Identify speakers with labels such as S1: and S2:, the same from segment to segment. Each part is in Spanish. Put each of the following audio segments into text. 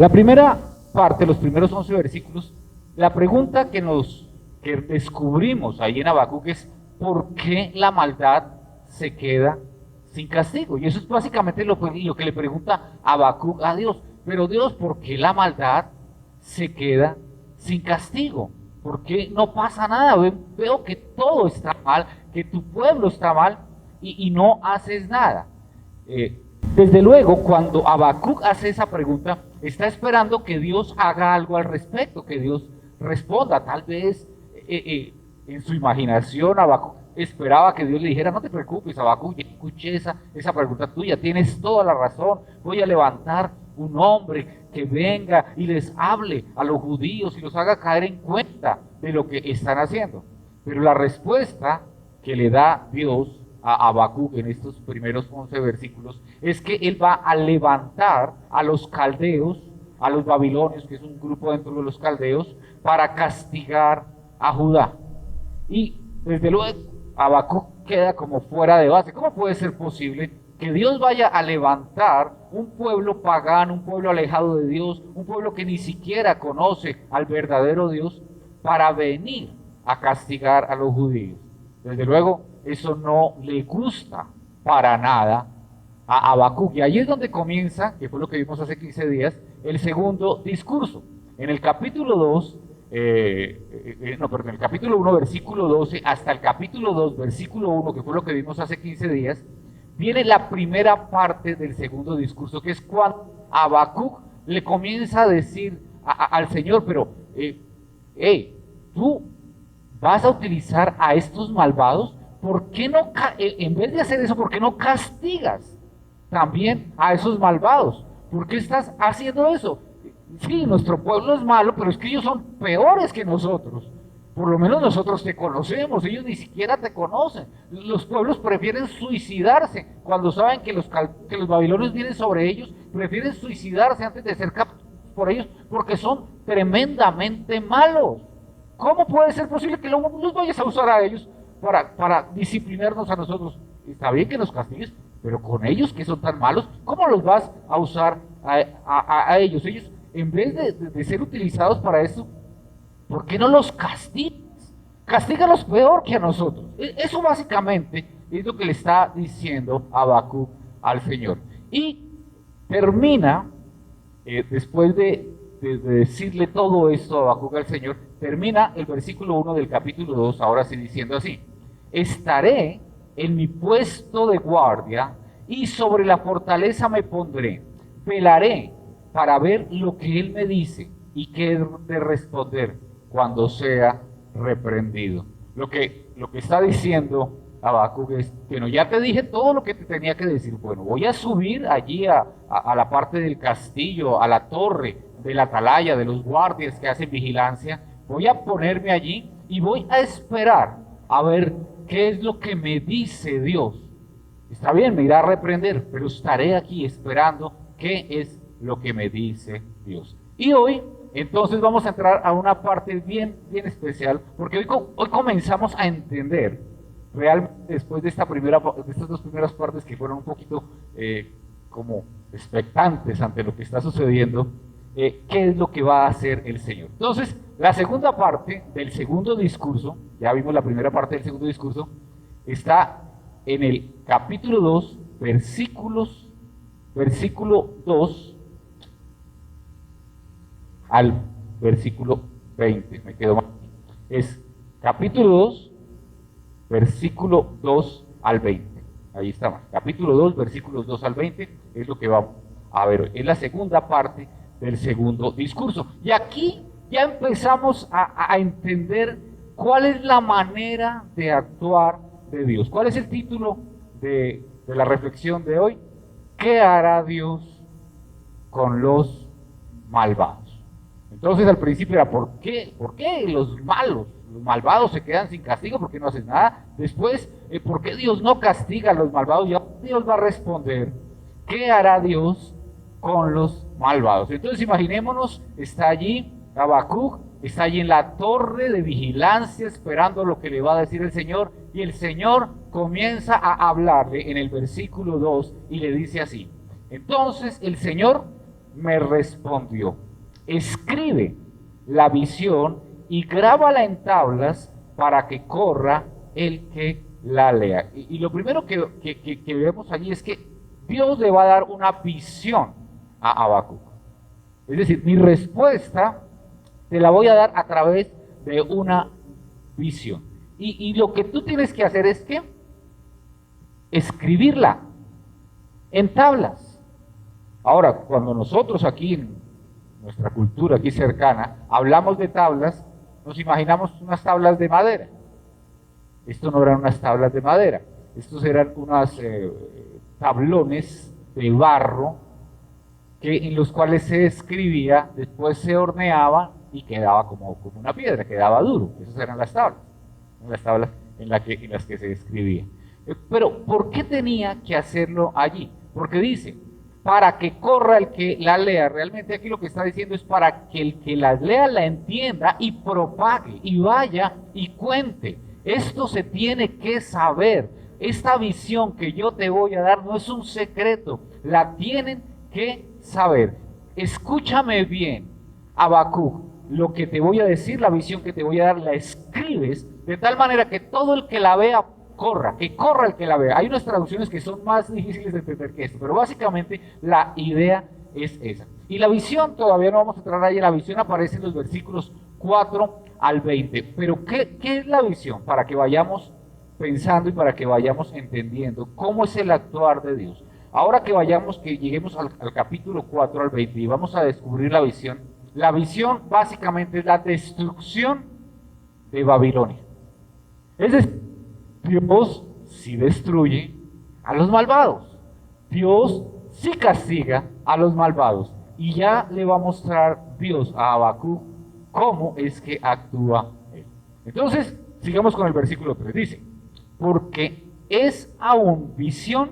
S1: La primera parte, los primeros 11 versículos, la pregunta que descubrimos ahí en Habacuc es ¿por qué la maldad se queda sin castigo? Y eso es básicamente lo que le pregunta Habacuc a Dios. Pero Dios, ¿por qué la maldad se queda sin castigo? ¿Por qué no pasa nada? Veo que todo está mal, que tu pueblo está mal y no haces nada. Desde luego, cuando Habacuc hace esa pregunta, está esperando que Dios haga algo al respecto, que Dios responda. Tal vez en su imaginación Habacuc esperaba que Dios le dijera: no te preocupes, Habacuc, ya escuché esa pregunta tuya, tienes toda la razón, voy a levantar un hombre que venga y les hable a los judíos y los haga caer en cuenta de lo que están haciendo. Pero la respuesta que le da Dios a Habacuc en estos primeros 11 versículos es que él va a levantar a los caldeos, a los babilonios, que es un grupo dentro de los caldeos, para castigar a Judá. Y desde luego Habacuc queda como fuera de base. ¿Cómo puede ser posible que Dios vaya a levantar un pueblo pagano, un pueblo alejado de Dios, un pueblo que ni siquiera conoce al verdadero Dios, para venir a castigar a los judíos? Desde luego, eso no le gusta para nada a Habacuc. Y ahí es donde comienza, que fue lo que vimos hace 15 días, el segundo discurso. En el capítulo 2, en el capítulo 1, versículo 12, hasta el capítulo 2, versículo 1, que fue lo que vimos hace 15 días, viene la primera parte del segundo discurso, que es cuando Habacuc le comienza a decir al Señor: pero, tú vas a utilizar a estos malvados, ¿por qué no, en vez de hacer eso, por qué no castigas también a esos malvados? ¿Por qué estás haciendo eso? Sí, nuestro pueblo es malo, pero es que ellos son peores que nosotros. Por lo menos nosotros te conocemos, ellos ni siquiera te conocen. Los pueblos prefieren suicidarse cuando saben que los babilonios vienen sobre ellos, prefieren suicidarse antes de ser capturados por ellos, porque son tremendamente malos. ¿Cómo puede ser posible que los vayas a usar a ellos para disciplinarnos a nosotros? Está bien que nos castigues, pero con ellos que son tan malos, ¿cómo los vas a usar a ellos? Ellos, en vez de ser utilizados para eso, ¿por qué no los castigas? Castígalos peor que a nosotros. Eso básicamente es lo que le está diciendo Habacuc al Señor. Y termina, después de decirle todo esto a Habacuc al Señor, termina el versículo 1 del capítulo 2, ahora sí diciendo así: estaré en mi puesto de guardia y sobre la fortaleza me pondré, velaré para ver lo que Él me dice y qué de responder cuando sea reprendido. Lo que está diciendo Habacuc es: bueno, ya te dije todo lo que te tenía que decir. Bueno, voy a subir allí a la parte del castillo, a la torre de la atalaya, de los guardias que hacen vigilancia. Voy a ponerme allí y voy a esperar a ver qué es lo que me dice Dios. Está bien, me irá a reprender, pero estaré aquí esperando qué es lo que me dice Dios. Y hoy, entonces, vamos a entrar a una parte bien especial, porque hoy comenzamos a entender realmente, después de estas dos primeras partes que fueron un poquito como expectantes ante lo que está sucediendo, qué es lo que va a hacer el Señor. Entonces, la segunda parte del segundo discurso, ya vimos la primera parte del segundo discurso, está en el capítulo 2, versículo 2 al versículo 20. Me quedo mal. Es capítulo 2, versículo 2 al 20. Ahí está más. Capítulo 2, versículos 2 al 20 es lo que vamos a ver hoy. Es la segunda parte del segundo discurso. Y aquí ya empezamos a entender cuál es la manera de actuar de Dios. ¿Cuál es el título de la reflexión de hoy? ¿Qué hará Dios con los malvados? Entonces al principio era ¿por qué los malvados se quedan sin castigo? ¿Por qué no hacen nada? Después, ¿por qué Dios no castiga a los malvados? Y ahora Dios va a responder, ¿qué hará Dios con los malvados? Entonces imaginémonos, está allí Habacuc, está allí en la torre de vigilancia esperando lo que le va a decir el Señor, y el Señor comienza a hablarle en el versículo 2 y le dice así: entonces el Señor me respondió, escribe la visión y grábala en tablas para que corra el que la lea. Y lo primero que vemos allí es que Dios le va a dar una visión a Habacuc. Es decir, mi respuesta te la voy a dar a través de una visión. Y lo que tú tienes que hacer es que escribirla en tablas. Ahora, cuando nosotros aquí en nuestra cultura aquí cercana hablamos de tablas, nos imaginamos unas tablas de madera. Esto no eran unas tablas de madera, estos eran unos tablones de barro en los cuales se escribía, después se horneaba y quedaba como una piedra, quedaba duro. Esas eran las tablas en las que se escribía. Pero ¿por qué tenía que hacerlo allí? Porque dice, para que corra el que la lea. Realmente aquí lo que está diciendo es para que el que la lea la entienda y propague y vaya y cuente. Esto se tiene que saber. Esta visión que yo te voy a dar no es un secreto, la tienen que saber. Escúchame bien, Habacuc, lo que te voy a decir, la visión que te voy a dar, la escribes de tal manera que todo el que la vea corra, que corra el que la vea. Hay unas traducciones que son más difíciles de entender que esto, pero básicamente la idea es esa. Y la visión, todavía no vamos a entrar ahí, la visión aparece en los versículos 4 al 20. Pero ¿qué es la visión? Para que vayamos pensando y para que vayamos entendiendo cómo es el actuar de Dios. Ahora que lleguemos al capítulo 4 al 20 y vamos a descubrir la visión básicamente es la destrucción de Babilonia. Es decir, Dios sí destruye a los malvados. Dios sí castiga a los malvados. Y ya le va a mostrar Dios a Habacuc cómo es que actúa él. Entonces, sigamos con el versículo 3. Dice, porque es aún visión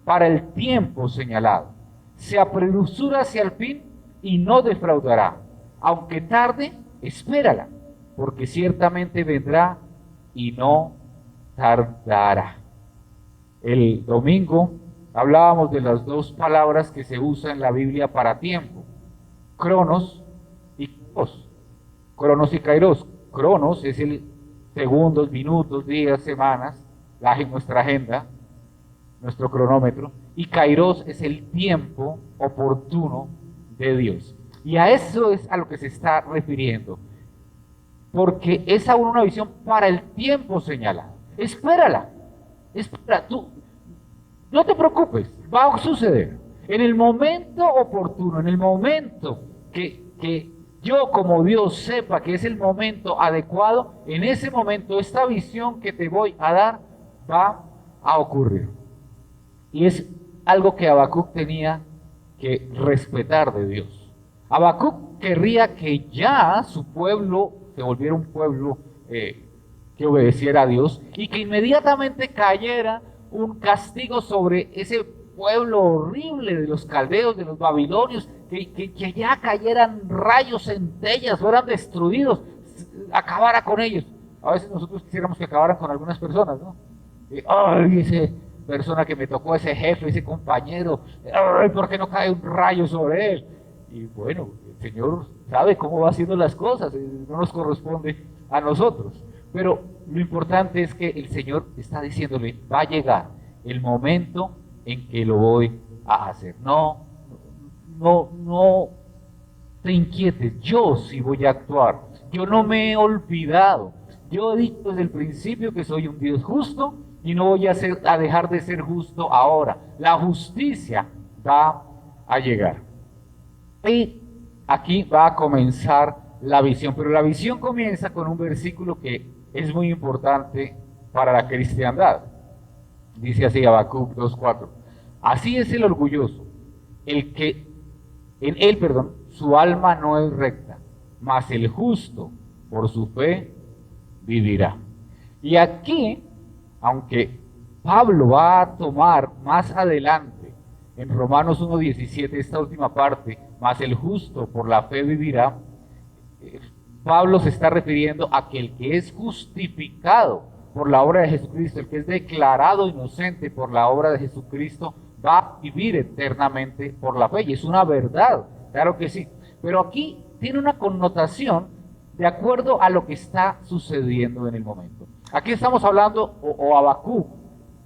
S1: para el tiempo señalado. Se apresura hacia el fin y no defraudará. Aunque tarde, espérala, porque ciertamente vendrá y no tardará. El domingo hablábamos de las dos palabras que se usan en la Biblia para tiempo, cronos y kairos. Cronos y kairos. Cronos es el segundos, minutos, días, semanas, nuestra agenda, nuestro cronómetro, y kairos es el tiempo oportuno de Dios. Y a eso es a lo que se está refiriendo, porque es aún una visión para el tiempo señalado. Espérala, espera, tú no te preocupes, va a suceder en el momento oportuno, en el momento que yo como Dios sepa que es el momento adecuado. En ese momento esta visión que te voy a dar va a ocurrir. Y es algo que Habacuc tenía que respetar de Dios. Habacuc querría que ya su pueblo se volviera un pueblo que obedeciera a Dios y que inmediatamente cayera un castigo sobre ese pueblo horrible de los caldeos, de los babilonios, que ya cayeran rayos, centellas, fueran destruidos, acabara con ellos. A veces nosotros quisiéramos que acabaran con algunas personas, ¿no? Ay, esa persona que me tocó, ese jefe, ese compañero, ay, ¿por qué no cae un rayo sobre él? Y bueno, el Señor sabe cómo va haciendo las cosas, no nos corresponde a nosotros. Pero lo importante es que el Señor está diciéndole, va a llegar el momento en que lo voy a hacer. No te inquietes, yo sí voy a actuar. Yo no me he olvidado. Yo he dicho desde el principio que soy un Dios justo y no voy a dejar de ser justo ahora. La justicia va a llegar. Y aquí va a comenzar la visión, pero la visión comienza con un versículo que es muy importante para la cristiandad. Dice así Habacuc 2:4. Así es el orgulloso, su alma no es recta, mas el justo por su fe vivirá. Y aquí, aunque Pablo va a tomar más adelante en Romanos 1:17 esta última parte, mas el justo por la fe vivirá, Pablo se está refiriendo a que el que es justificado por la obra de Jesucristo, el que es declarado inocente por la obra de Jesucristo, va a vivir eternamente por la fe. Y es una verdad claro que sí. Pero aquí tiene una connotación de acuerdo a lo que está sucediendo en el momento. Aquí estamos hablando, o Habacuc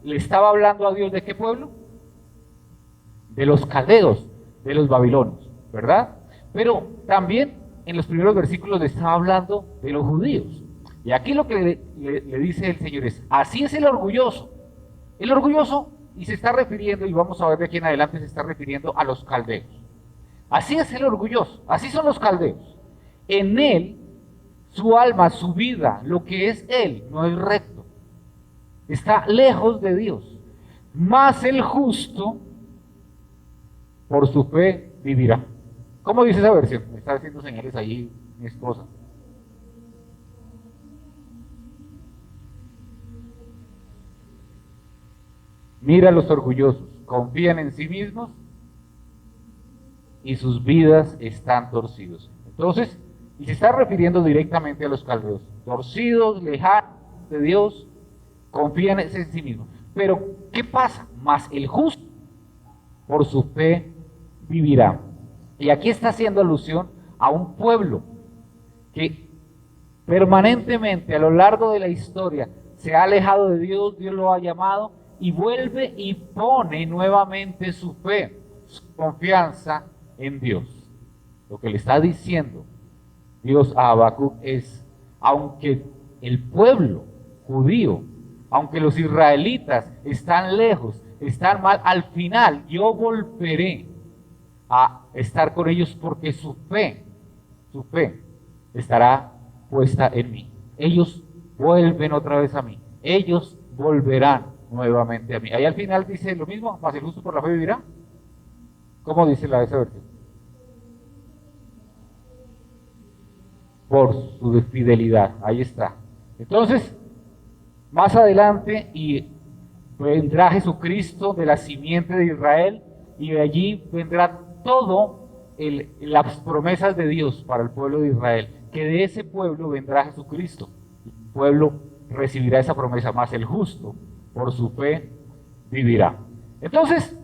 S1: le estaba hablando a Dios de qué pueblo, de los caldeos, de los babilonios, ¿verdad? Pero también en los primeros versículos le estaba hablando de los judíos. Y aquí lo que le dice el Señor es, así es el orgulloso. El orgulloso, y se está refiriendo, y vamos a ver de aquí en adelante, se está refiriendo a los caldeos. Así es el orgulloso, así son los caldeos. En él, su alma, su vida, lo que es él, no es recto. Está lejos de Dios. Mas el justo, por su fe, vivirá. ¿Cómo dice esa versión? Me está haciendo señales ahí mi esposa. Mira a los orgullosos, confían en sí mismos y sus vidas están torcidos. Entonces, y se está refiriendo directamente a los caldeos, torcidos, lejanos de Dios, confían en sí mismos. Pero, ¿qué pasa? Mas el justo, por su fe, vivirá. Y aquí está haciendo alusión a un pueblo que permanentemente a lo largo de la historia se ha alejado de Dios, Dios lo ha llamado y vuelve y pone nuevamente su fe, su confianza en Dios. Lo que le está diciendo Dios a Habacuc es, aunque el pueblo judío, aunque los israelitas están lejos, están mal, al final yo volveré a estar con ellos porque su fe estará puesta en mí. Ellos vuelven otra vez a mí, ellos volverán nuevamente a mí. Ahí al final dice lo mismo, mas el justo por la fe vivirá. ¿Cómo dice esa versión? Por su fidelidad, ahí está. Entonces, más adelante, y vendrá Jesucristo de la simiente de Israel, y de allí vendrá todo las promesas de Dios para el pueblo de Israel, que de ese pueblo vendrá Jesucristo. El pueblo recibirá esa promesa, más el justo, por su fe, vivirá. Entonces,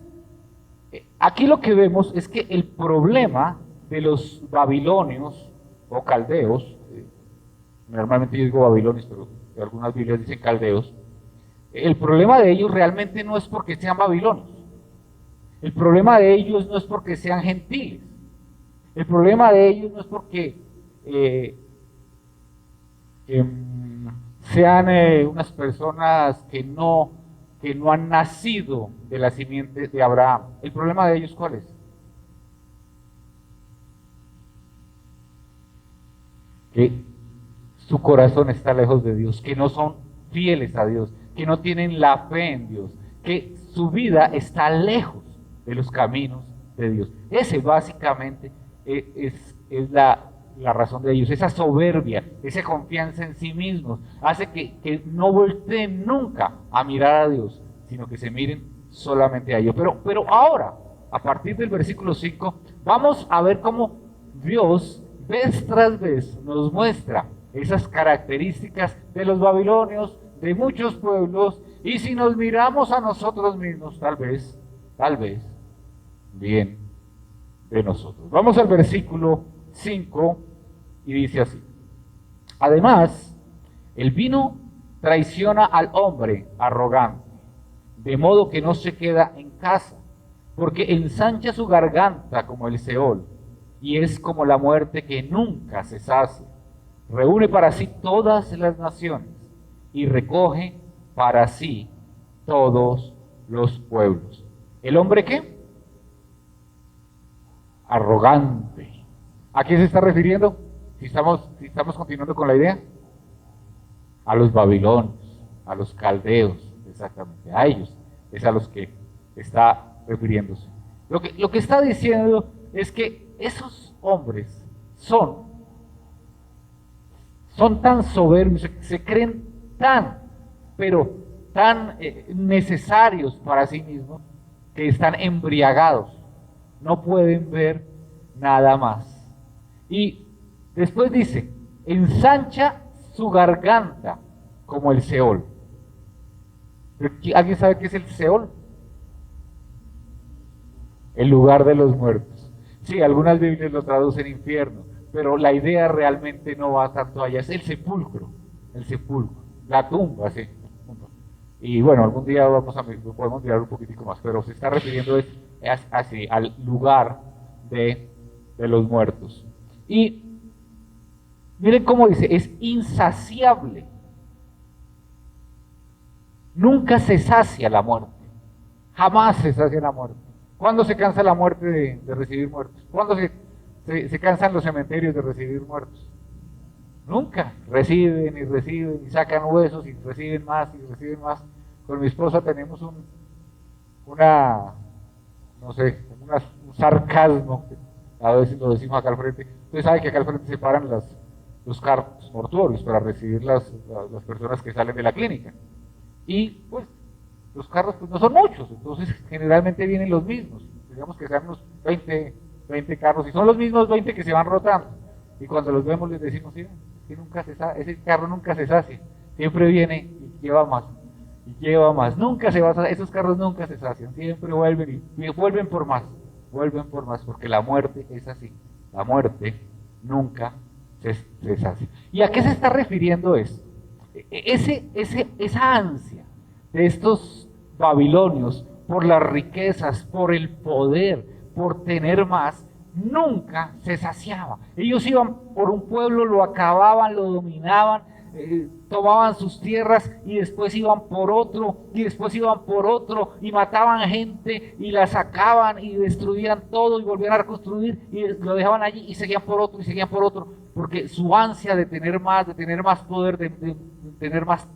S1: aquí lo que vemos es que el problema de los babilonios o caldeos, normalmente yo digo babilonios, pero algunas Biblias dicen caldeos, el problema de ellos realmente no es porque sean babilonios, el problema de ellos no es porque sean gentiles, el problema de ellos no es porque sean unas personas que no han nacido de la simiente de Abraham. ¿El problema de ellos cuál es? Que su corazón está lejos de Dios, que no son fieles a Dios, que no tienen la fe en Dios, que su vida está lejos de los caminos de Dios. Ese básicamente es la razón de ellos. Esa soberbia, esa confianza en sí mismos, hace que no volteen nunca a mirar a Dios, sino que se miren solamente a ellos. Pero ahora, a partir del versículo 5, vamos a ver cómo Dios vez tras vez nos muestra esas características de los babilonios, de muchos pueblos, y si nos miramos a nosotros mismos, tal vez, bien de nosotros. Vamos al versículo 5 y dice así: además, el vino traiciona al hombre arrogante, de modo que no se queda en casa, porque ensancha su garganta como el Seol, y es como la muerte que nunca se sacia. Reúne para sí todas las naciones y recoge para sí todos los pueblos. ¿El hombre qué? Arrogante. ¿A quién se está refiriendo? Si estamos continuando con la idea, a los babilonios, a los caldeos, exactamente, a ellos es a los que está refiriéndose. Lo que está diciendo es que esos hombres son tan soberbios, se creen pero tan necesarios para sí mismos, que están embriagados, no pueden ver nada más. Y después dice, ensancha su garganta como el Seol. ¿Alguien sabe qué es el Seol? El lugar de los muertos. Sí, algunas Biblias lo traducen infierno, pero la idea realmente no va tanto allá, es el sepulcro, la tumba, sí. Y bueno, algún día podemos mirar un poquitico más, pero se está refiriendo así al lugar de los muertos. Y miren cómo dice, es insaciable. Nunca se sacia la muerte, jamás se sacia la muerte. ¿Cuándo se cansa la muerte de recibir muertos? ¿Cuándo se cansan los cementerios de recibir muertos? Nunca. Reciben y reciben y sacan huesos y reciben más y reciben más. Con mi esposa tenemos no sé, un sarcasmo, a veces lo decimos acá al frente. Usted sabe que acá al frente se paran los carros mortuorios para recibir las personas que salen de la clínica. Y pues los carros pues no son muchos, entonces generalmente vienen los mismos, digamos que sean unos 20 carros, y son los mismos 20 que se van rotando, y cuando los vemos les decimos, sí, es que ese carro nunca se sacia, siempre viene y lleva más, nunca se va a saciar, esos carros nunca se sacian, siempre vuelven y vuelven por más, porque la muerte es así, la muerte nunca se sacia. ¿Y a qué se está refiriendo esto? Esa ansia de estos babilonios por las riquezas, por el poder, por tener más, nunca se saciaba. Ellos iban por un pueblo, lo acababan, lo dominaban, tomaban sus tierras y después iban por otro, y después iban por otro, y mataban gente y la sacaban y destruían todo y volvían a reconstruir y lo dejaban allí y seguían por otro y seguían por otro, porque su ansia de tener más poder, de tener más,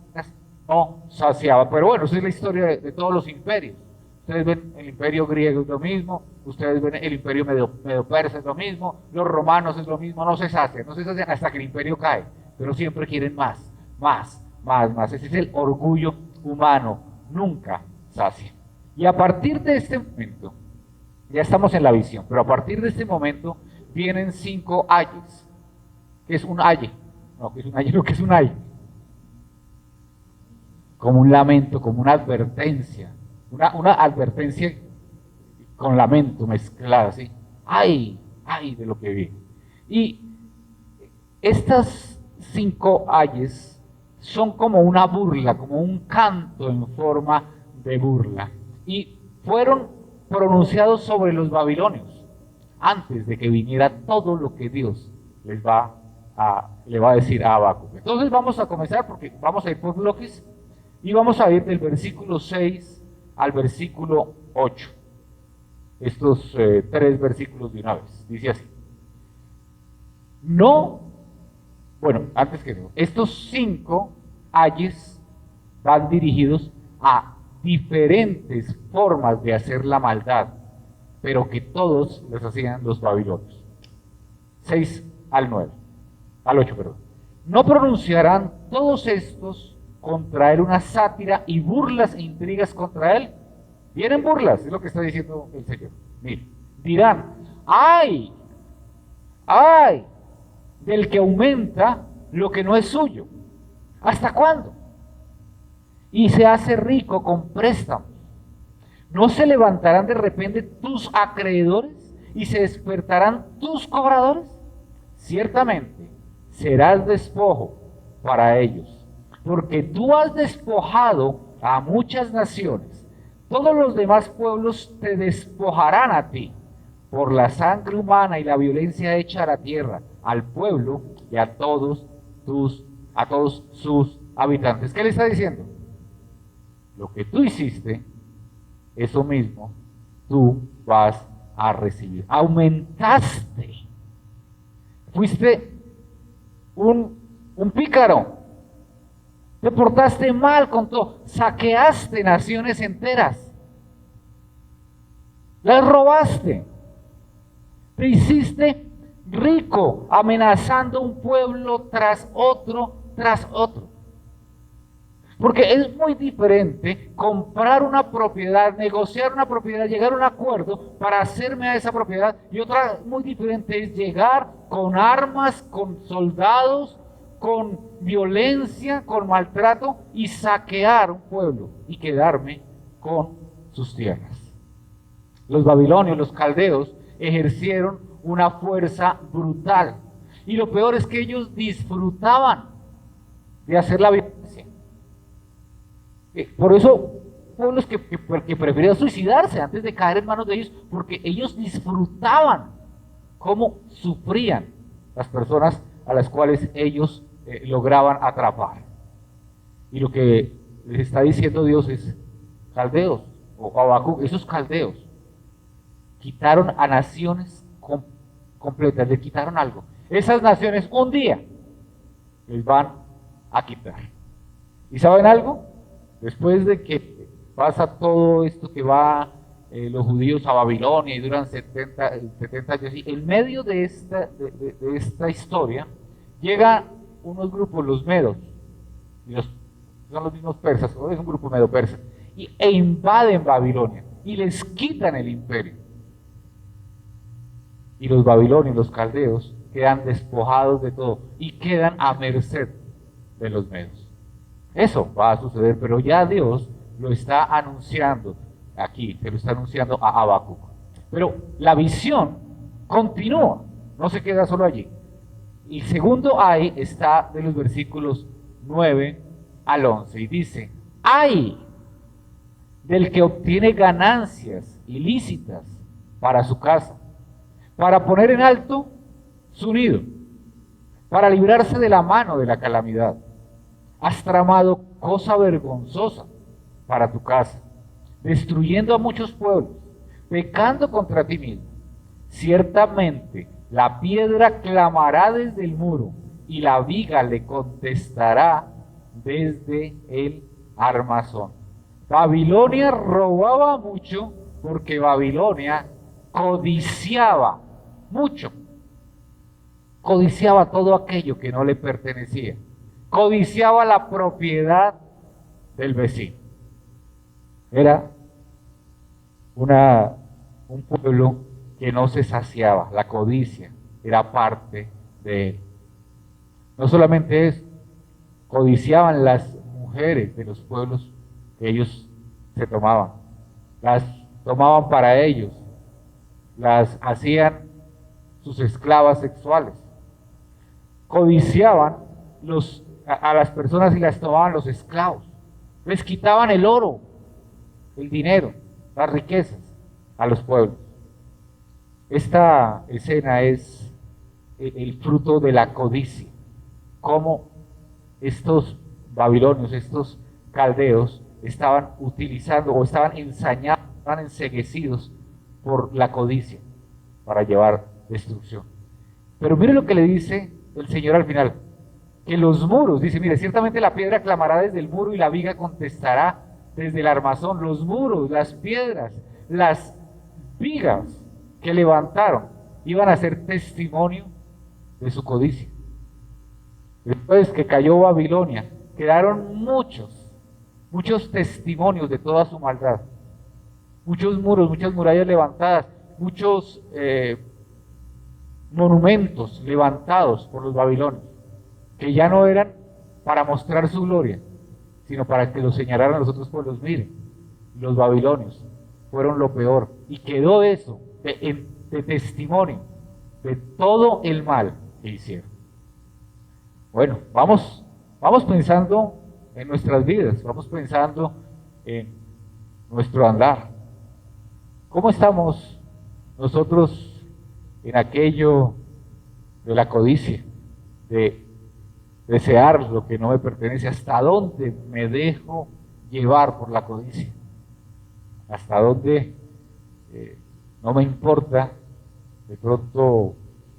S1: no saciaba. Pero bueno, esa es la historia de todos los imperios. Ustedes ven el imperio griego es lo mismo, ustedes ven el imperio medio persa es lo mismo, los romanos es lo mismo, no se sacian hasta que el imperio cae, pero siempre quieren más. Ese es el orgullo humano, nunca sacia. Y a partir de este momento, ya estamos en la visión, pero a partir de este momento vienen 5 ayes. ¿Qué es un aye? No, ¿qué es un aye? No, ¿qué es un aye? Como un lamento, como una advertencia, una advertencia con lamento mezclada, ¿sí? ¡Ay de lo que viene! Y estas 5 ayes son como una burla, como un canto en forma de burla, y fueron pronunciados sobre los babilonios antes de que viniera todo lo que Dios le va a decir a Habacuc. Entonces vamos a comenzar, porque vamos a ir por bloques, y vamos a ir del versículo 6 al versículo 8. Estos 3 versículos de una vez. Dice así. Antes que no, estos 5 ayes van dirigidos a diferentes formas de hacer la maldad, pero que todos les hacían los babilonios. 6 al 8, perdón. No pronunciarán todos estos contra él una sátira y burlas e intrigas contra él. Vienen burlas, es lo que está diciendo el Señor. Miren, dirán, ¡ay! Del que aumenta lo que no es suyo. ¿Hasta cuándo? Y se hace rico con préstamos. ¿No se levantarán de repente tus acreedores y se despertarán tus cobradores? Ciertamente serás despojo para ellos, porque tú has despojado a muchas naciones. Todos los demás pueblos te despojarán a ti por la sangre humana y la violencia hecha a la tierra, al pueblo y a todos sus habitantes. ¿Qué le está diciendo? Lo que tú hiciste, eso mismo tú vas a recibir. Aumentaste. Fuiste un pícaro. Te portaste mal con todo. Saqueaste naciones enteras. Las robaste. Te hiciste rico amenazando un pueblo tras otro. Porque es muy diferente comprar una propiedad, negociar una propiedad, llegar a un acuerdo para hacerme a esa propiedad, y otra muy diferente es llegar con armas, con soldados, con violencia, con maltrato y saquear un pueblo y quedarme con sus tierras. Los babilonios, los caldeos, ejercieron una fuerza brutal. Y lo peor es que ellos disfrutaban de hacer la violencia. Por eso, pueblos que preferían suicidarse antes de caer en manos de ellos, porque ellos disfrutaban cómo sufrían las personas a las cuales ellos lograban atrapar. Y lo que les está diciendo Dios es, caldeos, o Habacuc, esos caldeos, quitaron a naciones completas, le quitaron algo. Esas naciones un día les van a quitar. ¿Y saben algo? Después de que pasa todo esto que va los judíos a Babilonia y duran 70 años, y en medio de esta historia llegan unos grupos, los medos, y son los mismos persas, o es un grupo medo-persa, e invaden Babilonia y les quitan el imperio. Y los babilonios, los caldeos, quedan despojados de todo y quedan a merced de los medos. Eso va a suceder, pero ya Dios lo está anunciando aquí, se lo está anunciando a Habacuc. Pero la visión continúa, no se queda solo allí. Y segundo ay está de los versículos 9 al 11 y dice, ay del que obtiene ganancias ilícitas para su casa, para poner en alto su nido, para librarse de la mano de la calamidad. Has tramado cosa vergonzosa para tu casa, destruyendo a muchos pueblos, pecando contra ti mismo. Ciertamente la piedra clamará desde el muro y la viga le contestará desde el armazón. Babilonia robaba mucho porque Babilonia codiciaba mucho. Codiciaba todo aquello que no le pertenecía. Codiciaba la propiedad del vecino. Era un pueblo que no se saciaba. La codicia era parte de él. No solamente eso, codiciaban las mujeres de los pueblos que ellos se tomaban. Las tomaban para ellos. Las hacían sus esclavas sexuales. Codiciaban a las personas y las tomaban los esclavos. Les quitaban el oro, el dinero, las riquezas a los pueblos. Esta escena es el fruto de la codicia. Cómo estos babilonios, estos caldeos, estaban utilizando o estaban ensañados, estaban enceguecidos por la codicia para llevar destrucción. Pero mire lo que le dice el Señor al final, que los muros, dice, mire, ciertamente la piedra clamará desde el muro y la viga contestará desde el armazón. Los muros, las piedras, las vigas que levantaron iban a ser testimonio de su codicia. Después que cayó Babilonia, quedaron muchos testimonios de toda su maldad. Muchos muros, muchas murallas levantadas, muchos monumentos levantados por los babilonios, que ya no eran para mostrar su gloria, sino para que los señalaran a los otros pueblos. Miren, los babilonios fueron lo peor, y quedó eso de testimonio de todo el mal que hicieron. Bueno, vamos pensando en nuestras vidas, vamos pensando en nuestro andar. ¿Cómo estamos nosotros en aquello de la codicia, de desear lo que no me pertenece? ¿Hasta dónde me dejo llevar por la codicia? ¿Hasta dónde no me importa de pronto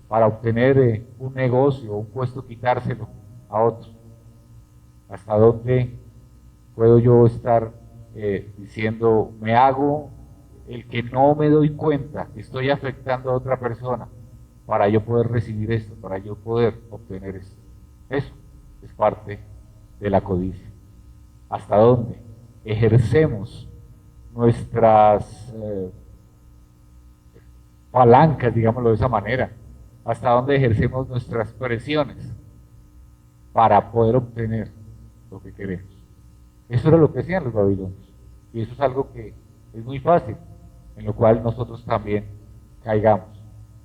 S1: para obtener un negocio o un puesto quitárselo a otro? ¿Hasta dónde puedo yo estar diciendo, me hago el que no me doy cuenta que estoy afectando a otra persona para yo poder recibir esto, para yo poder obtener esto? Eso es parte de la codicia. ¿Hasta dónde ejercemos nuestras palancas, digámoslo de esa manera? ¿Hasta dónde ejercemos nuestras presiones para poder obtener lo que queremos? Eso era lo que hacían los babilonios, y eso es algo que es muy fácil, en lo cual nosotros también caigamos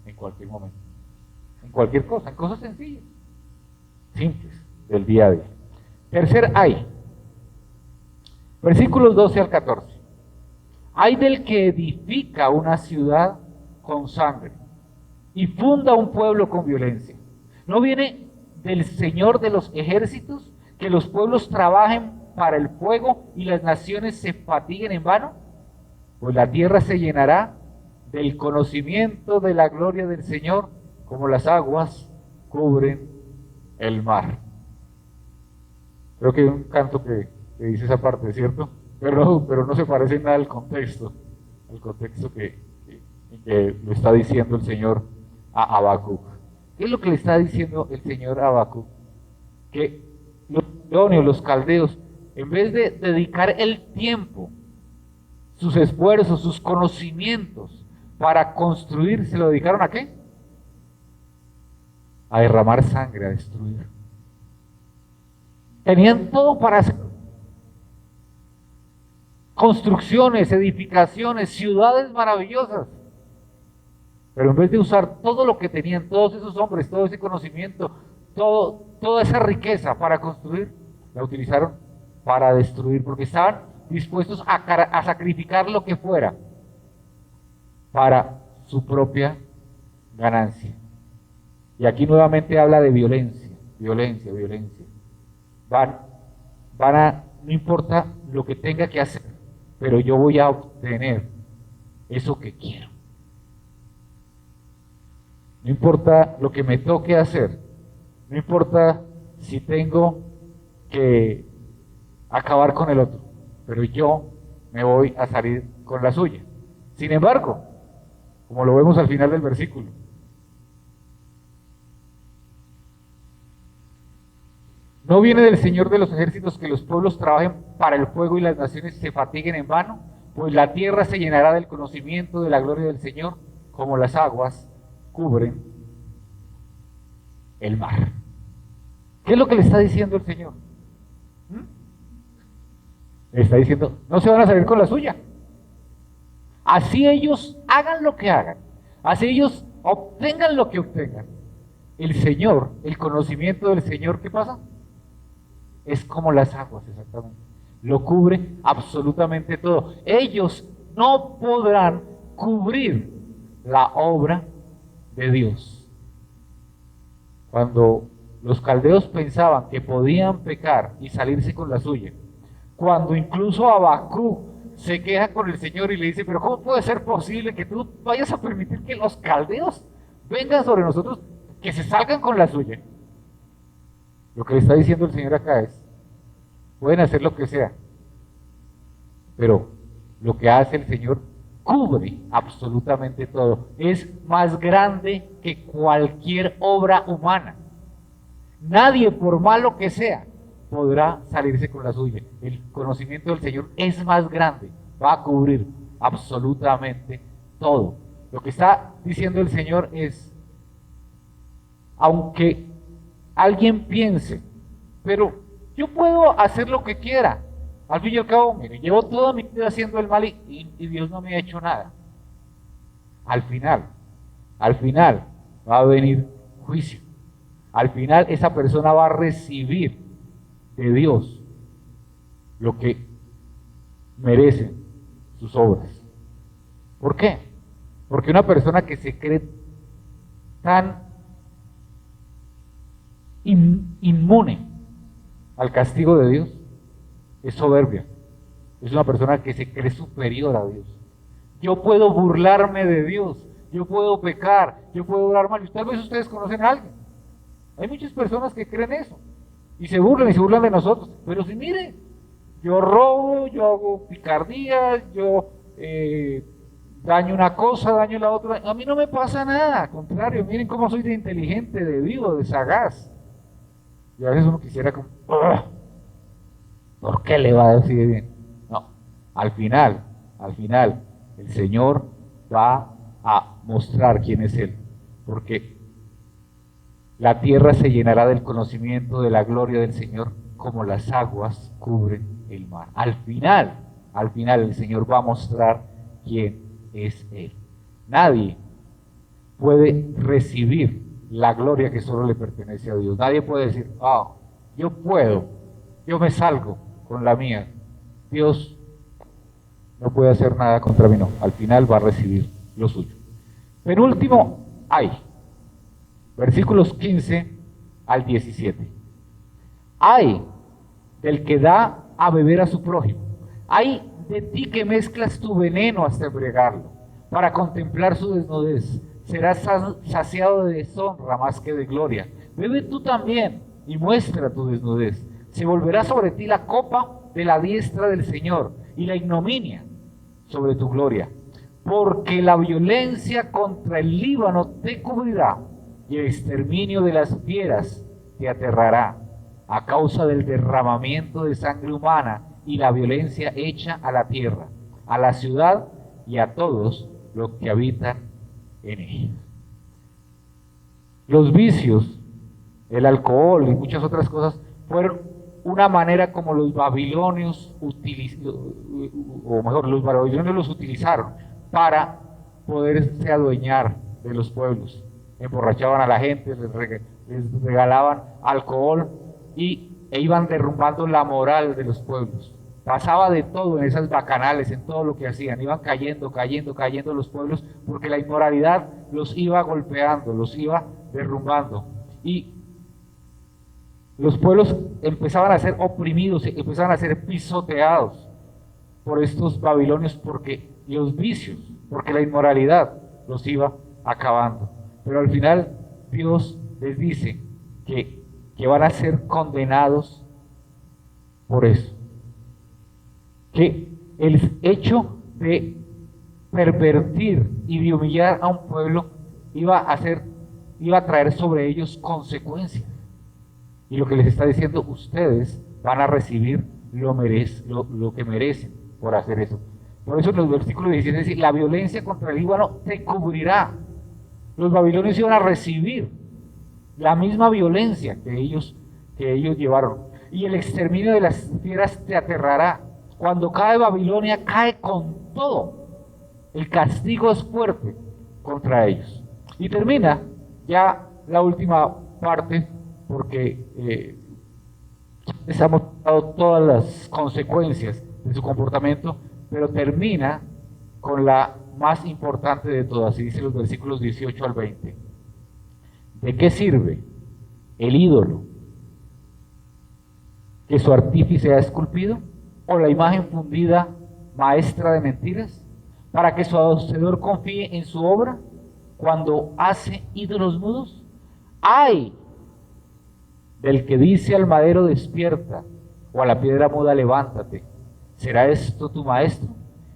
S1: en cualquier momento, en cualquier cosa, en cosas sencillas, simples, del día a día. Tercer ay, versículos 12 al 14. Ay del que edifica una ciudad con sangre y funda un pueblo con violencia. ¿No viene del Señor de los ejércitos que los pueblos trabajen para el fuego y las naciones se fatiguen en vano? Pues la tierra se llenará del conocimiento de la gloria del Señor, como las aguas cubren el mar. Creo que hay un canto que dice esa parte, ¿cierto? Pero no se parece en nada al contexto que lo está diciendo el Señor a Habacuc. ¿Qué es lo que le está diciendo el Señor a Habacuc? Que los babilonios, los caldeos, en vez de dedicar el tiempo, sus esfuerzos, sus conocimientos para construir, ¿se lo dedicaron a qué? A derramar sangre, a destruir. Tenían todo para hacer construcciones, edificaciones, ciudades maravillosas. Pero en vez de usar todo lo que tenían, todos esos hombres, todo ese conocimiento, toda esa riqueza para construir, la utilizaron para destruir, porque estaban dispuestos a sacrificar lo que fuera para su propia ganancia. Y aquí nuevamente habla de violencia, violencia, violencia. No importa lo que tenga que hacer, pero yo voy a obtener eso que quiero. No importa lo que me toque hacer, no importa si tengo que acabar con el otro, pero yo me voy a salir con la suya. Sin embargo, como lo vemos al final del versículo, ¿no viene del Señor de los ejércitos que los pueblos trabajen para el fuego y las naciones se fatiguen en vano? Pues la tierra se llenará del conocimiento de la gloria del Señor, como las aguas cubren el mar. ¿Qué es lo que le está diciendo el Señor? Le está diciendo, no se van a salir con la suya. Así ellos hagan lo que hagan, así ellos obtengan lo que obtengan. El Señor, el conocimiento del Señor, ¿qué pasa? Es como las aguas, exactamente. Lo cubre absolutamente todo. Ellos no podrán cubrir la obra de Dios. Cuando los caldeos pensaban que podían pecar y salirse con la suya, cuando incluso Habacuc se queja con el Señor y le dice, pero ¿cómo puede ser posible que tú vayas a permitir que los caldeos vengan sobre nosotros, que se salgan con la suya? Lo que le está diciendo el Señor acá es, pueden hacer lo que sea, pero lo que hace el Señor cubre absolutamente todo. Es más grande que cualquier obra humana. Nadie, por malo que sea, podrá salirse con la suya. El conocimiento del Señor es más grande, va a cubrir absolutamente todo. Lo que está diciendo el Señor es, aunque alguien piense, pero yo puedo hacer lo que quiera, al fin y al cabo, mire, llevo toda mi vida haciendo el mal y Dios no me ha hecho nada. Al final va a venir juicio. Al final esa persona va a recibir de Dios lo que merecen sus obras. ¿Por qué? Porque una persona que se cree tan inmune al castigo de Dios es soberbia. Es una persona que se cree superior a Dios. Yo puedo burlarme de Dios, yo puedo pecar, yo puedo orar mal. Y tal vez ustedes conocen a alguien. Hay muchas personas que creen eso y se burlan de nosotros. Pero si mire, yo robo, yo hago picardías, yo daño una cosa, daño la otra. A mí no me pasa nada, al contrario, miren cómo soy de inteligente, de vivo, de sagaz. Y a veces uno quisiera como, ¿por qué le va a decir bien? No, al final, el Señor va a mostrar quién es Él, porque la tierra se llenará del conocimiento de la gloria del Señor, como las aguas cubren el mar. Al final el Señor va a mostrar quién es Él. Nadie puede recibir la gloria que solo le pertenece a Dios. Nadie puede decir, yo puedo, yo me salgo con la mía. Dios no puede hacer nada contra mí, no. Al final va a recibir lo suyo. Penúltimo, versículos 15 al 17. Ay del que da a beber a su prójimo. Ay de ti que mezclas tu veneno hasta embriagarlo, para contemplar su desnudez. Serás saciado de deshonra más que de gloria. Bebe tú también y muestra tu desnudez. Se volverá sobre ti la copa de la diestra del Señor y la ignominia sobre tu gloria. Porque la violencia contra el Líbano te cubrirá y el exterminio de las fieras te aterrará a causa del derramamiento de sangre humana y la violencia hecha a la tierra, a la ciudad y a todos los que habitan en ella. Los vicios, el alcohol y muchas otras cosas fueron una manera como los babilonios los utilizaron para poderse adueñar de los pueblos. Emborrachaban a la gente, les regalaban alcohol e iban derrumbando la moral de los pueblos. Pasaba de todo en esas bacanales, en todo lo que hacían. Iban cayendo los pueblos porque la inmoralidad los iba golpeando, los iba derrumbando. Y los pueblos empezaban a ser oprimidos, empezaban a ser pisoteados por estos babilonios porque los vicios, porque la inmoralidad los iba acabando. Pero al final Dios les dice que van a ser condenados por eso. Que el hecho de pervertir y de humillar a un pueblo iba a traer sobre ellos consecuencias. Y lo que les está diciendo, ustedes van a recibir lo que merecen por hacer eso. Por eso en los versículos 17 dice, la violencia contra el Líbano te cubrirá. Los babilonios iban a recibir la misma violencia que ellos llevaron. Y el exterminio de las fieras te aterrará. Cuando cae Babilonia, cae con todo. El castigo es fuerte contra ellos. Y termina ya la última parte, porque les ha mostrado todas las consecuencias de su comportamiento, pero termina con la más importante de todas, y dice los versículos 18 al 20. ¿De qué sirve el ídolo que su artífice ha esculpido? ¿O la imagen fundida, maestra de mentiras? ¿Para que su hacedor confíe en su obra cuando hace ídolos mudos? ¡Ay del que dice al madero despierta, o a la piedra muda levántate! ¿Será esto tu maestro?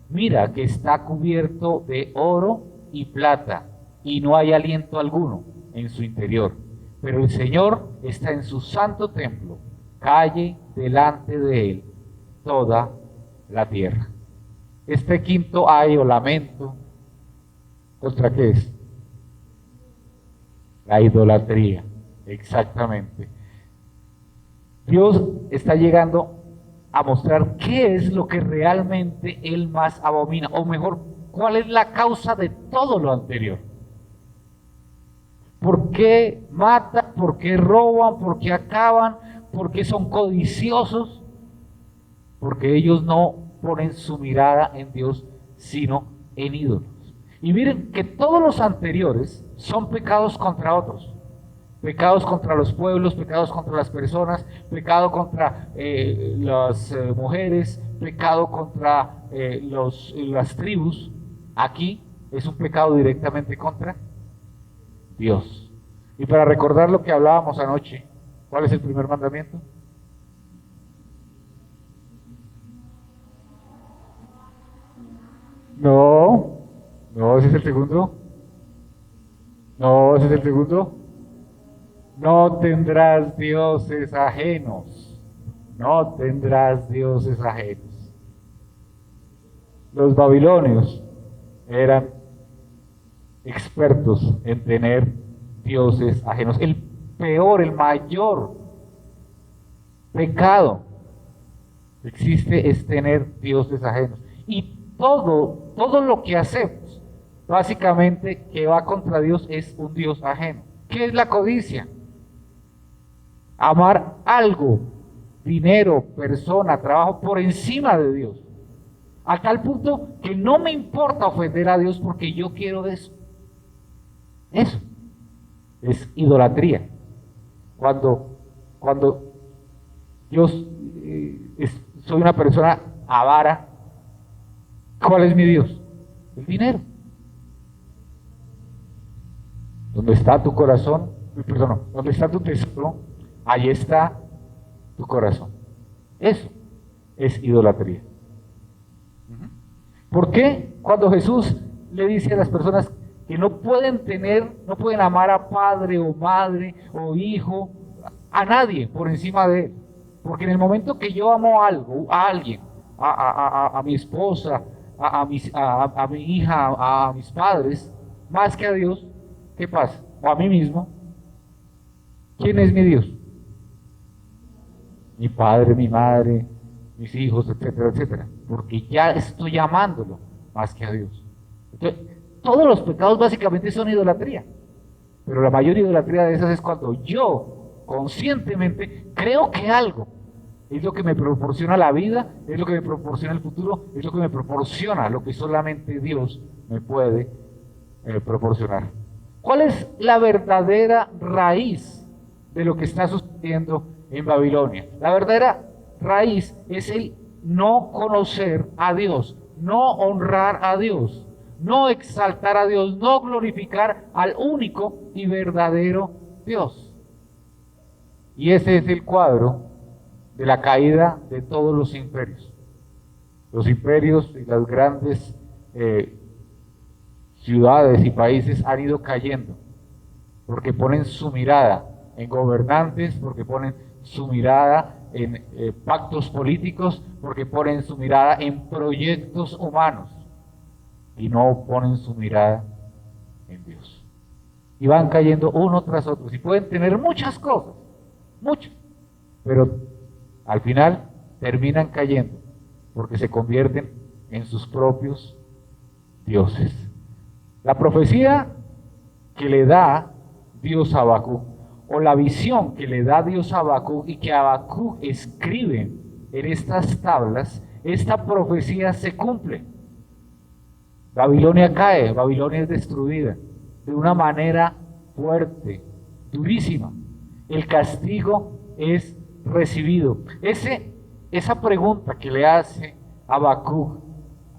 S1: Mira que está cubierto de oro y plata, y no hay aliento alguno en su interior. Pero el Señor está en su santo templo, calle delante de él toda la tierra. Este quinto ay o lamento, ¿contra qué es? La idolatría, exactamente. Dios está llegando a mostrar qué es lo que realmente Él más abomina, o mejor, cuál es la causa de todo lo anterior. ¿Por qué matan? ¿Por qué roban? ¿Por qué acaban? ¿Por qué son codiciosos? Porque ellos no ponen su mirada en Dios, sino en ídolos. Y miren que todos los anteriores son pecados contra otros. Pecados contra los pueblos, pecados contra las personas, pecado contra las mujeres, pecado contra las tribus. Aquí es un pecado directamente contra Dios. Y para recordar lo que hablábamos anoche, ¿cuál es el primer mandamiento? No, ese es el segundo. No, ese es el segundo. No tendrás dioses ajenos. No tendrás dioses ajenos. Los babilonios eran expertos en tener dioses ajenos. El peor, el mayor pecado que existe es tener dioses ajenos. Y todo lo que hacemos básicamente que va contra Dios es un Dios ajeno. ¿Qué es la codicia? Amar algo, dinero, persona, trabajo por encima de Dios. A tal punto que no me importa ofender a Dios porque yo quiero eso. Eso es idolatría. Cuando yo soy una persona avara, ¿cuál es mi Dios? El dinero. Donde está tu corazón, perdón, donde está tu tesoro, ahí está tu corazón. Eso es idolatría. ¿Por qué cuando Jesús le dice a las personas que no pueden amar a padre o madre o hijo, a nadie por encima de él? Porque en el momento que yo amo algo, a alguien, a mi esposa, a mi hija, a mis padres, más que a Dios, ¿qué pasa? O a mí mismo, ¿quién es mi Dios? Mi padre, mi madre, mis hijos, etcétera, etcétera. Porque ya estoy amándolo más que a Dios. Entonces, todos los pecados básicamente son idolatría. Pero la mayor idolatría de esas es cuando yo conscientemente creo que algo es lo que me proporciona la vida, es lo que me proporciona el futuro, es lo que me proporciona lo que solamente Dios me puede proporcionar. ¿Cuál es la verdadera raíz de lo que está sucediendo en Babilonia? La verdadera raíz es el no conocer a Dios, no honrar a Dios, no exaltar a Dios, no glorificar al único y verdadero Dios. Y ese es el cuadro de la caída de todos los imperios. Los imperios y las grandes ciudades y países han ido cayendo porque ponen su mirada en gobernantes, porque ponen su mirada en pactos políticos, porque ponen su mirada en proyectos humanos y no ponen su mirada en Dios. Y van cayendo uno tras otro. Y pueden tener muchas cosas, muchas, pero al final terminan cayendo porque se convierten en sus propios dioses. La profecía que le da Dios a Habacuc, o la visión que le da Dios a Habacuc y que Habacuc escribe en estas tablas, esta profecía se cumple. Babilonia cae, Babilonia es destruida de una manera fuerte, durísima. El castigo es recibido. Esa pregunta que le hace Habacuc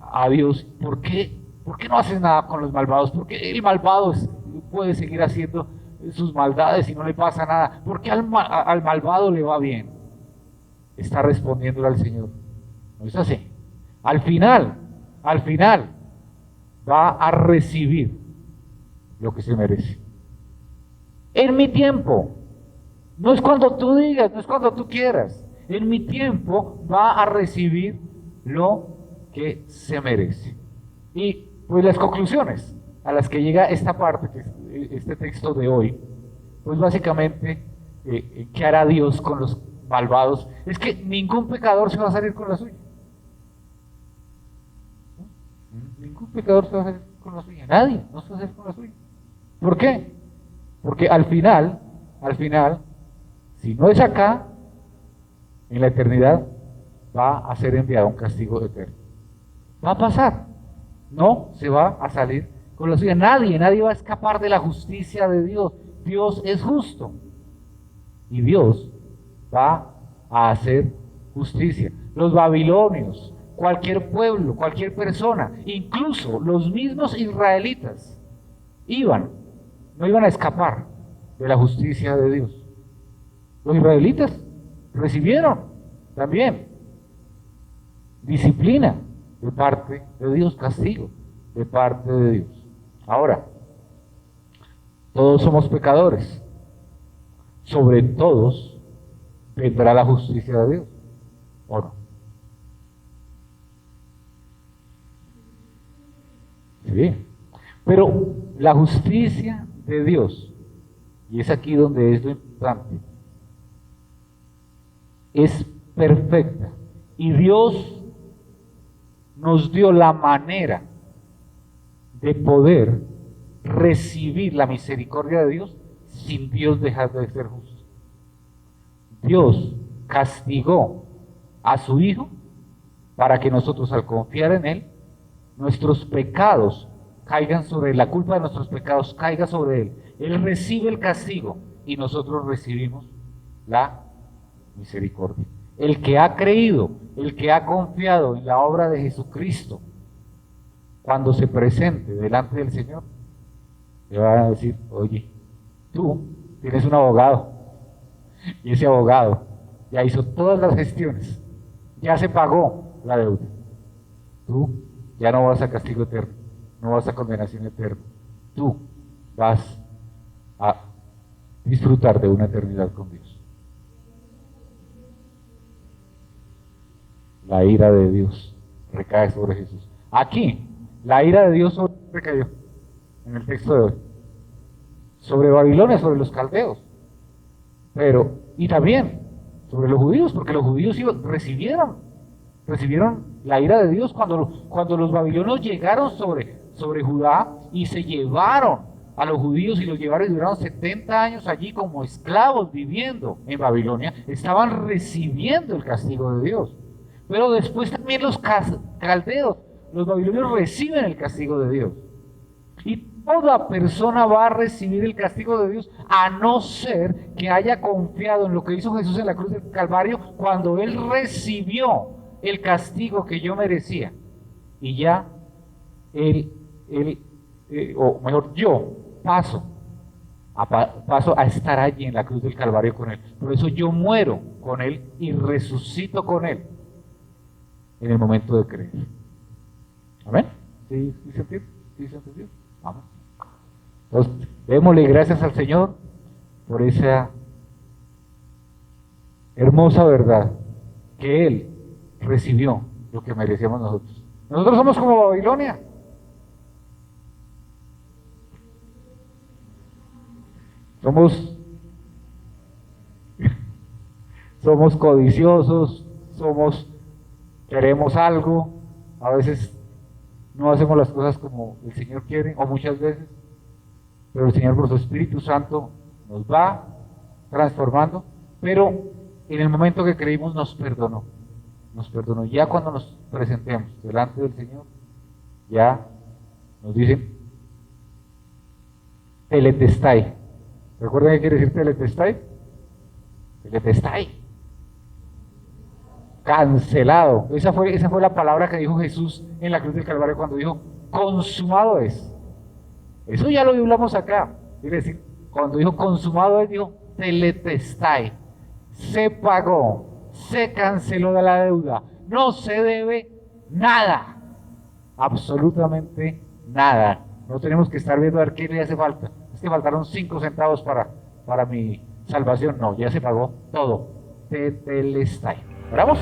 S1: a Dios, ¿por qué no haces nada con los malvados? ¿Por qué el malvado puede seguir haciendo sus maldades y no le pasa nada? ¿Por qué al malvado le va bien? Está respondiéndole al Señor. No es así. Al final, va a recibir lo que se merece. En mi tiempo, no es cuando tú digas, no es cuando tú quieras. En mi tiempo va a recibir lo que se merece. Y pues las conclusiones a las que llega esta parte, que es este texto de hoy, pues básicamente, ¿qué hará Dios con los malvados? Es que ningún pecador se va a salir con la suya. Ningún pecador se va a salir con la suya. Nadie no se va a salir con la suya. ¿Por qué? Porque al final, si no es acá, en la eternidad, va a ser enviado un castigo eterno. Va a pasar. No se va a salir con la suya. Nadie va a escapar de la justicia de Dios. Dios es justo. Y Dios va a hacer justicia. Los babilonios, cualquier pueblo, cualquier persona, incluso los mismos israelitas, no iban a escapar de la justicia de Dios. Los israelitas recibieron también disciplina de parte de Dios, castigo de parte de Dios. Ahora, todos somos pecadores. Sobre todos vendrá la justicia de Dios, ¿o no? Sí, pero la justicia de Dios, y es aquí donde es lo importante, es perfecta. Y Dios nos dio la manera de poder recibir la misericordia de Dios sin Dios dejar de ser justo. Dios castigó a su Hijo para que nosotros, al confiar en Él, nuestros pecados caigan sobre Él, la culpa de nuestros pecados caiga sobre Él. Él recibe el castigo y nosotros recibimos la misericordia. El que ha creído, el que ha confiado en la obra de Jesucristo, cuando se presente delante del Señor, le va a decir: oye, tú tienes un abogado, y ese abogado ya hizo todas las gestiones, ya se pagó la deuda. Tú ya no vas a castigo eterno, no vas a condenación eterna. Tú vas a disfrutar de una eternidad con Dios. La ira de Dios recae sobre Jesús. Aquí, la ira de Dios recayó en el texto de hoy sobre Babilonia, sobre los caldeos, pero y también sobre los judíos, porque los judíos recibieron la ira de Dios cuando los babilonios llegaron sobre Judá y se llevaron a los judíos y los llevaron y duraron 70 años allí como esclavos viviendo en Babilonia. Estaban recibiendo el castigo de Dios. Pero después también los caldeos, los babilonios, reciben el castigo de Dios. Y toda persona va a recibir el castigo de Dios, a no ser que haya confiado en lo que hizo Jesús en la cruz del Calvario, cuando Él recibió el castigo que yo merecía. Y ya o mejor, yo paso a estar allí en la cruz del Calvario con Él. Por eso yo muero con Él y resucito con Él en el momento de creer. ¿Amén? ¿Sí se entiende? ¿Sí se entendió? Vamos. Entonces, démosle gracias al Señor por esa hermosa verdad, que Él recibió lo que merecíamos nosotros. Nosotros somos como Babilonia. Somos codiciosos, queremos algo, a veces no hacemos las cosas como el Señor quiere, o muchas veces, pero el Señor por su Espíritu Santo nos va transformando, pero en el momento que creímos nos perdonó. Ya cuando nos presentemos delante del Señor, ya nos dicen teletestai. ¿Recuerdan qué quiere decir teletestai? Teletestai. Cancelado. Esa fue la palabra que dijo Jesús en la cruz del Calvario cuando dijo: consumado es. Eso ya lo hablamos acá. Quiere decir, cuando dijo consumado es, dijo teletestai. Se pagó, se canceló de la deuda, no se debe nada, absolutamente nada. No tenemos que estar viendo a ver qué le hace falta. Es que faltaron 5 centavos para mi salvación. No, ya se pagó todo. Tetelestai. ¿Oramos?